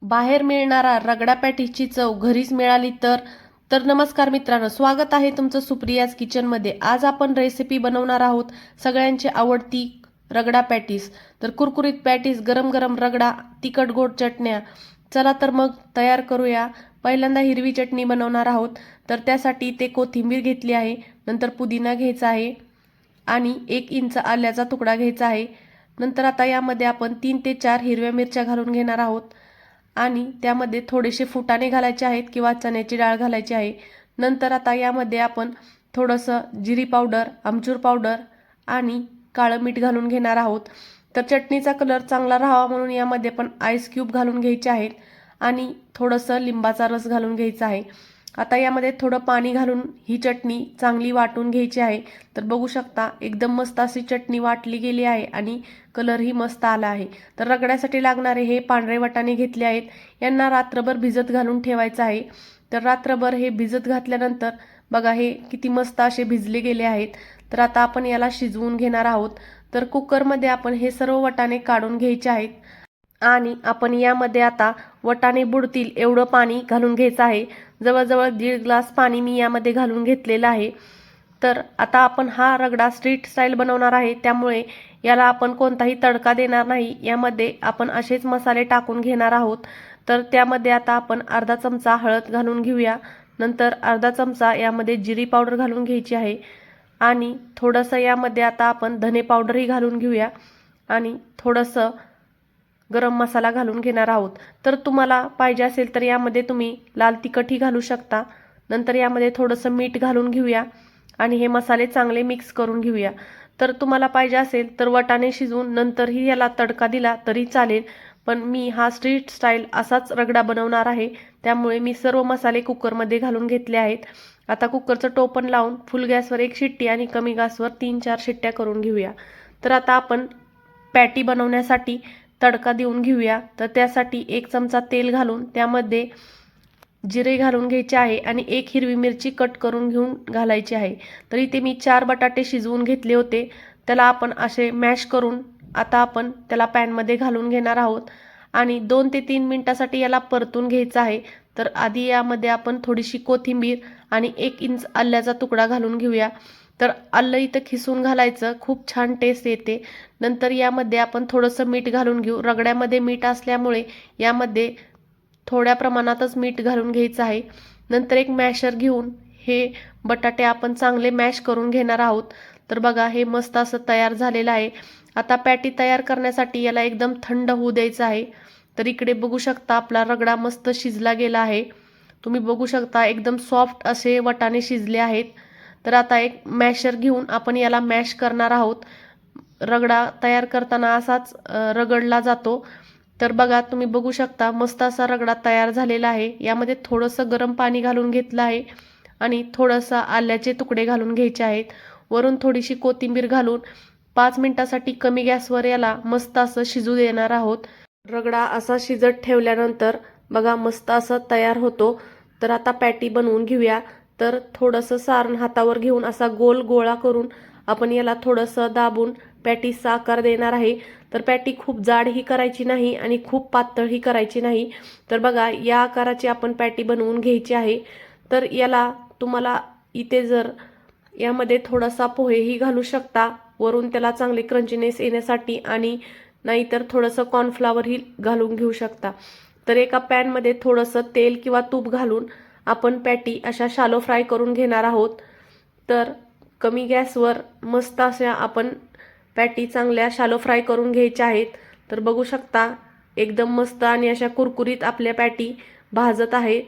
बाहेर मिळणारा रगडा पॅटीसची चव घरीच मिळाली तर नमस्कार मित्रांनो, स्वागत आहे तुमचं सुप्रियाज किचनमध्ये। आज आपण रेसिपी बनवणार आहोत सगळ्यांची आवडती रगडा पॅटीस। तर कुरकुरीत पॅटीस, गरम गरम रगडा, तिखट गोड चटण्या। चला तर मग तयार करूया। पहिल्यांदा हिरवी चटणी बनवणार आहोत, तर त्यासाठी ते कोथिंबीर घेतली आहे, नंतर पुदिना घ्यायचा आहे आणि 1 इंच आल्याचा तुकडा घ्यायचा आहे। नंतर आता यामध्ये आपण 3 ते 4 हिरव्या मिरच्या घालून घेणार आहोत आणि त्यामध्ये थोडेसे फुटाणे घालायचे आहेत किंवा चण्याची डाळ घालायची आहे। नंतर आता यामध्ये आपण थोडंसं जिरी पावडर, आमचूर पावडर आणि काळं मीठ घालून घेणार आहोत। तर चटणीचा कलर चांगला राहावा म्हणून यामध्ये पण आईस क्यूब घालून घ्यायचे आहेत आणि थोडंसं लिंबाचा रस घालून घ्यायचा आहे। आता यामध्ये थोडं पाणी घालून ही चटणी चांगली वाटून घ्यायची आहे। तर बघू शकता एकदम मस्त अशी चटणी वाटली गेली आहे आणि कलरही मस्त आला आहे। तर रगड्यासाठी लागणारे हे पांढरे वाटाणे घेतले आहेत, यांना रात्रभर भिजत घालून ठेवायचं आहे। तर रात्रभर हे भिजत घातल्यानंतर बघा हे किती मस्त असे भिजले गेले आहेत। तर आता आपण याला शिजवून घेणार आहोत। तर कुकरमध्ये आपण हे सर्व वाटाणे काढून घ्यायचे आहेत आणि आपण यामध्ये आता वाटाणे बुडतील एवढं पाणी घालून घ्यायचं आहे। जवळजवळ 1.5 ग्लास पाणी मी यामध्ये घालून घेतलेलं आहे। तर आता आपण हा रगडा स्ट्रीट स्टाईल बनवणार आहे, त्यामुळे याला आपण कोणताही तडका देणार नाही। यामध्ये आपण असेच मसाले टाकून घेणार आहोत। तर त्यामध्ये आता आपण अर्धा चमचा हळद घालून घेऊया, नंतर अर्धा चमचा यामध्ये जिरी पावडर घालून घ्यायची आहे आणि थोडंसं यामध्ये आता आपण धने पावडरही घालून घेऊया आणि थोडंसं गरम मसाला घालून घेणार आहोत। तर तुम्हाला पाहिजे असेल तर यामध्ये तुम्ही लाल तिखटही घालू शकता। नंतर यामध्ये थोडंसं मीठ घालून घेऊया आणि हे मसाले चांगले मिक्स करून घेऊया। तर तुम्हाला पाहिजे असेल तर वाटाणे शिजवून नंतरही याला तडका दिला तरी चालेल, पण मी हा स्ट्रीट स्टाईल असाच रगडा बनवणार आहे, त्यामुळे मी सर्व मसाले कुकरमध्ये घालून घेतले आहेत। आता कुकरचं टोपण लावून फुल गॅसवर 1 शिट्टी आणि कमी गॅसवर 3-4 शिट्ट्या करून घेऊया। तर आता आपण पॅटी बनवण्यासाठी तडका देऊन घेऊया। तर त्यासाठी 1 चमचा तेल घालून त्यामध्ये जिरे घालून घ्यायचे आहे आणि 1 हिरवी मिरची कट करून घेऊन घालायची आहे। तर इथे मी 4 बटाटे शिजवून घेतले होते, त्याला आपण असे मॅश करून आता आपण त्याला पॅनमध्ये घालून घेणार आहोत आणि 2 ते 3 मिनिटासाठी याला परतून घ्यायचं आहे। तर आधी यामध्ये आपण थोडीशी कोथिंबीर आणि 1 इंच आल्याचा तुकडा घालून घेऊया। तर आलं इथं खिसून घालायचं, खूप छान टेस्ट येते। नंतर यामध्ये आपण थोडंसं मीठ घालून घेऊ। रगड्यामध्ये मीठ असल्यामुळे यामध्ये थोड्या प्रमाणातच मीठ घालून घ्यायचं आहे। नंतर एक मॅशर घेऊन हे बटाटे आपण चांगले मॅश करून घेणार आहोत। तर बघा हे मस्त असं तयार झालेलं आहे। आता पॅटी तयार करण्यासाठी याला एकदम थंड होऊ द्यायचं आहे। तर इकडे बघू शकता आपला रगडा मस्त शिजला गेला आहे। तुम्ही बघू शकता एकदम सॉफ्ट असे वाटाणे शिजले आहेत। तर आता एक मॅशर घेऊन आपण याला मॅश करणार आहोत। रगडा तयार करताना असाच रगडला जातो। तर बघा तुम्ही बघू शकता मस्त असा रगडा तयार झालेला आहे। यामध्ये थोडंसं गरम पाणी घालून घेतलं आहे आणि थोडंसं आल्याचे तुकडे घालून घ्यायचे आहेत। वरून थोडीशी कोथिंबीर घालून 5 मिनिटासाठी कमी गॅसवर याला मस्त असं शिजू देणार आहोत। रगडा असा शिजत ठेवल्यानंतर बघा मस्त असं तयार होतो। तर आता पॅटी बनवून घेऊया। तर थोडंसं सारण हातावर घेऊन असा गोल गोळा करून आपण याला थोडंसं दाबून पॅटीसचा आकार देणार आहे। तर पॅटी खूप जाडही करायची नाही आणि खूप पातळही करायची नाही। तर बघा या आकाराची आपण पॅटी बनवून घ्यायची आहे। तर याला तुम्हाला इथे जर यामध्ये थोडासा पोहेही घालू शकता वरून त्याला चांगले क्रंचीनेस येण्यासाठी, आणि नाहीतर थोडंसं कॉर्नफ्लॉवरही घालून घेऊ शकता। तर एका पॅनमध्ये थोडंसं तेल किंवा तूप घालून आपण पॅटी अशा शालो फ्राय करून घेणार आहोत। तर कमी गॅसवर मस्त अशा आपण पॅटी चांगल्या शालो फ्राय करून घ्यायच्या आहेत। तर बघू शकता एकदम मस्त आणि अशा कुरकुरीत आपल्या पॅटी भाजत आहेत।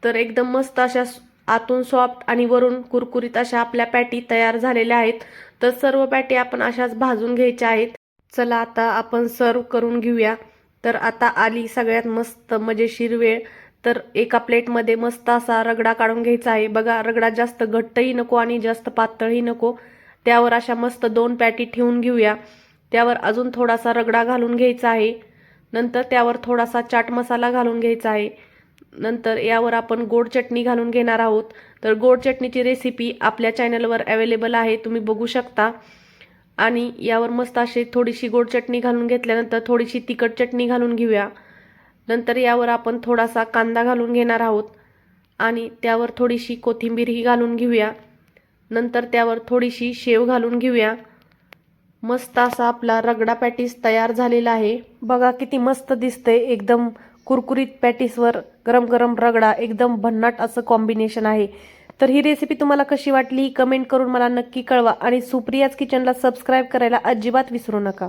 तर एकदम मस्त अशा आतून सॉफ्ट आणि वरून कुरकुरीत अशा आपल्या पॅटी तयार झालेल्या आहेत। तर सर्व पॅटी आपण अशाच भाजून घ्यायच्या आहेत। चला आता आपण सर्व करून घेऊया। तर आता आली सगळ्यात मस्त मजेशीर वेळ। तर एका प्लेटमध्ये मस्त असा रगडा काढून घ्यायचा आहे। बघा रगडा जास्त घट्टही नको आणि जास्त पातळही नको, त्यावर अशा मस्त 2 पॅटी ठेवून घेऊया। त्यावर अजून थोडासा रगडा घालून घ्यायचा आहे। नंतर त्यावर थोडासा चाट मसाला घालून घ्यायचा आहे। नंतर यावर आपण गोड चटणी घालून घेणार आहोत। तर गोड चटणीची रेसिपी आपल्या चॅनलवर अवेलेबल आहे, तुम्ही बघू शकता। आणि यावर मस्त अशी थोडीशी गोड चटणी घालून घेतल्यानंतर थोडीशी तिखट चटणी घालून घेऊया नंतर यावर आपण थोडासा कांदा घालून घेणार आहोत आणि त्यावर थोडीशी कोथिंबीरही घालून घेऊया. नंतर त्यावर थोडीशी शेव घालून घेऊया. मस्त असा आपला रगडा पॅटीस तयार झालेला आहे. बघा किती मस्त दिसतंय. एकदम कुरकुरीत पॅटीसवर गरम गरम रगडा, एकदम भन्नाट असं कॉम्बिनेशन आहे. तर ही रेसिपी तुम्हाला कशी वाटली कमेंट करून मला नक्की कळवा आणि सुप्रियाज किचनला सबस्क्राईब करायला अजिबात विसरू नका.